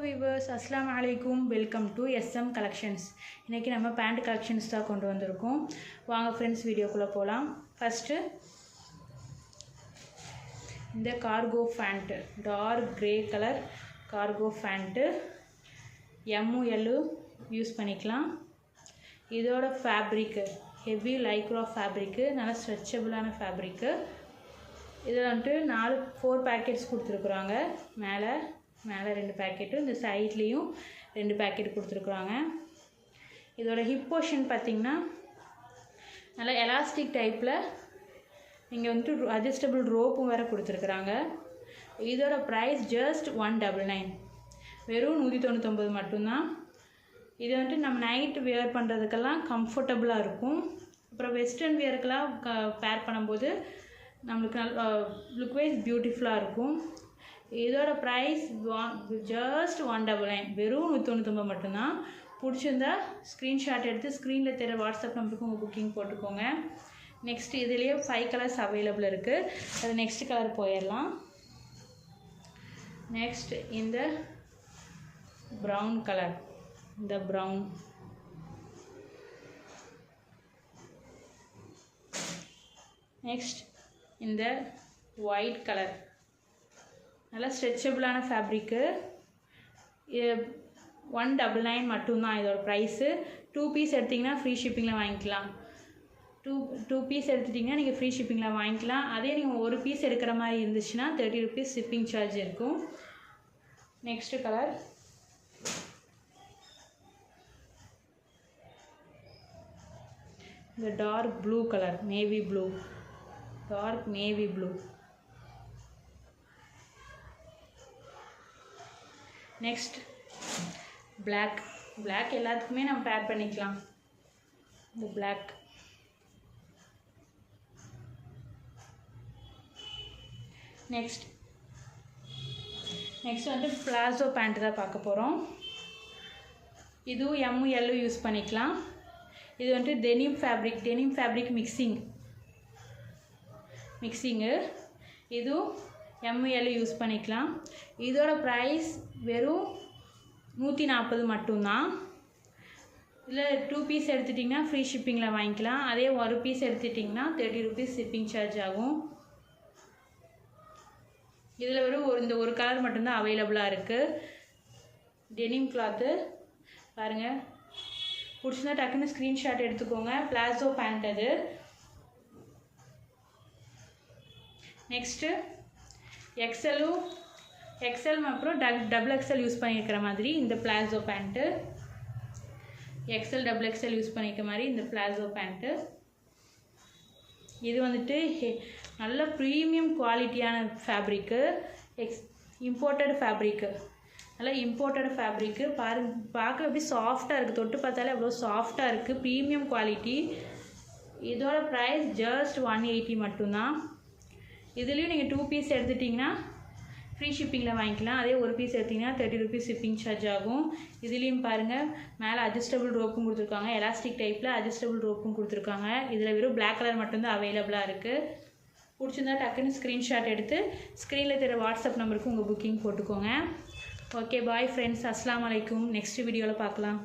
Viewers அஸ்ஸலாமு அலைக்கும் welcome to SM collections. இன்றைக்கி நம்ம பேண்ட் கலெக்ஷன்ஸ் தான் கொண்டு வந்திருக்கோம். வாங்க ஃப்ரெண்ட்ஸ் வீடியோக்குள்ளே போகலாம். ஃபஸ்ட்டு இந்த cargo pant, dark grey colour cargo pant ML use பண்ணிக்கலாம். இதோட ஃபேப்ரிக்கு ஹெவி லைக்ரா ஃபேப்ரிக்கு, நல்லா ஸ்ட்ரெச்சபிளான ஃபேப்ரிக்கு. இதில் வந்துட்டு 4 பேக்கெட்ஸ் கொடுத்துருக்குறாங்க. மேலே 2 பேக்கெட்டு, இந்த சைட்லேயும் 2 பேக்கெட் கொடுத்துருக்குறாங்க. இதோட ஹிப் போர்ஷன் பார்த்திங்கன்னா நல்லா எலாஸ்டிக் டைப்பில் இங்கே வந்துட்டு அட்ஜஸ்டபிள் ரோப்பும் வேறு கொடுத்துருக்குறாங்க. இதோட ப்ரைஸ் ஜஸ்ட் 199, வெறும் 199 மட்டும்தான். இது வந்துட்டு நம்ம நைட்டு வியர் பண்ணுறதுக்கெல்லாம் கம்ஃபர்டபுளாக இருக்கும். அப்புறம் வெஸ்டர்ன் வியருக்கெல்லாம் பேர் பண்ணும்போது நம்மளுக்கு லுக் வைஸ் பியூட்டிஃபுல்லாக இருக்கும். இதோட ப்ரைஸ் ஜஸ்ட் 199, வெறும் 199 மட்டும்தான். பிடிச்சிருந்தா ஸ்க்ரீன்ஷாட் எடுத்து ஸ்க்ரீனில் தெரிய வாட்ஸ்அப் நம்பருக்கு உங்கள் புக்கிங் போட்டுக்கோங்க. நெக்ஸ்ட் இதுலேயே 5 கலர்ஸ் அவைலபிள் இருக்குது. அது நெக்ஸ்ட் கலர் போயிடலாம். நெக்ஸ்ட் இந்த ப்ரௌன் கலர், இந்த ப்ரௌன், நெக்ஸ்ட் இந்த ஒயிட் கலர், நல்லா ஸ்ட்ரெச்சபிளான ஃபேப்ரிக்கு. 199 மட்டும்தான் இதோட ப்ரைஸு. 2 பீஸ் எடுத்திங்கன்னா ஃப்ரீ ஷிப்பிங்கில் வாங்கிக்கலாம். 2 பீஸ் எடுத்துட்டிங்கன்னா நீங்கள் ஃப்ரீ ஷிப்பிங்கில் வாங்கிக்கலாம். அதே நீங்கள் 1 பீஸ் எடுக்கிற மாதிரி இருந்துச்சுன்னா 30 rupees ஷிப்பிங் சார்ஜ் இருக்கும். நெக்ஸ்ட்டு கலர் இந்த dark blue colour, navy blue, dark navy blue. Next black, black எல்லாத்துக்குமே நம்ம பேர் பண்ணிக்கலாம். இந்த பிளாக், நெக்ஸ்ட் வந்து பிளாசோ பேண்ட் தான் பார்க்க போகிறோம். இதுவும் ML யூஸ் பண்ணிக்கலாம். இது வந்துட்டு டெனிம் ஃபேப்ரிக் மிக்சிங்கு. இதுவும் ML யூஸ் பண்ணிக்கலாம். இதோட ப்ரைஸ் வெறும் 140 மட்டும்தான். இதில் 2 பீஸ் எடுத்துட்டிங்கன்னா ஃப்ரீ ஷிப்பிங்கில் வாங்கிக்கலாம். அதே 1 பீஸ் எடுத்துட்டிங்கன்னா 30 rupees ஷிப்பிங் சார்ஜ் ஆகும். இதில் வெறும் இந்த ஒரு கலர் மட்டும்தான் அவைலபிளாக இருக்குது. டெனிம் கிளாத்து பாருங்கள். பிடிச்சிருந்தா டக்குன்னு ஸ்க்ரீன்ஷாட் எடுத்துக்கோங்க. பிளாசோ பேண்ட் அது. நெக்ஸ்ட்டு XL அப்புறம் XXL யூஸ் பண்ணியிருக்கிற மாதிரி இந்த பிளாசோ பேண்ட்டு, XXL யூஸ் பண்ணியிருக்க மாதிரி இந்த பிளாசோ பேண்ட்டு. இது வந்துட்டு நல்ல ப்ரீமியம் குவாலிட்டியான ஃபேப்ரிக்கு, இம்போர்ட்டட் ஃபேப்ரிக்கு, நல்லா இம்போர்ட்டட் ஃபேப்ரிக்கு. பார்க்க எப்படி சாஃப்டாக இருக்குது, தொட்டு பார்த்தாலே எவ்வளோ சாஃப்டாக இருக்குது, ப்ரீமியம் குவாலிட்டி. இதோட ப்ரைஸ் ஜஸ்ட் 180 மட்டும்தான். இதுலேயும் நீங்கள் 2 பீஸ் எடுத்துட்டிங்கன்னா ஃப்ரீ ஷிப்பிங்கில் வாங்கிக்கலாம். அதே 1 பீஸ் எடுத்திங்கன்னா 30 rupees ஷிப்பிங் சார்ஜ் ஆகும். இதுலேயும் பாருங்கள், மேலே அட்ஜஸ்டபிள் ரோப்பும் கொடுத்துருக்காங்க, எலாஸ்டிக் டைப்பில் அட்ஜஸ்டபிள் ரோப்பும் கொடுத்துருக்காங்க. இதில் வெறும் பிளாக் கலர் மட்டும்தான் அவைலபிளாக இருக்குது. பிடிச்சிருந்தா டக்குன்னு ஸ்க்ரீன்ஷாட் எடுத்து ஸ்க்ரீனில் தெரிய வாட்ஸ்அப் நம்பருக்கு உங்கள் புக்கிங் போட்டுக்கோங்க. ஓகே, பாய் ஃப்ரெண்ட்ஸ், அஸ்ஸலாமு அலைக்கும். நெக்ஸ்ட் வீடியோவில் பார்க்கலாம்.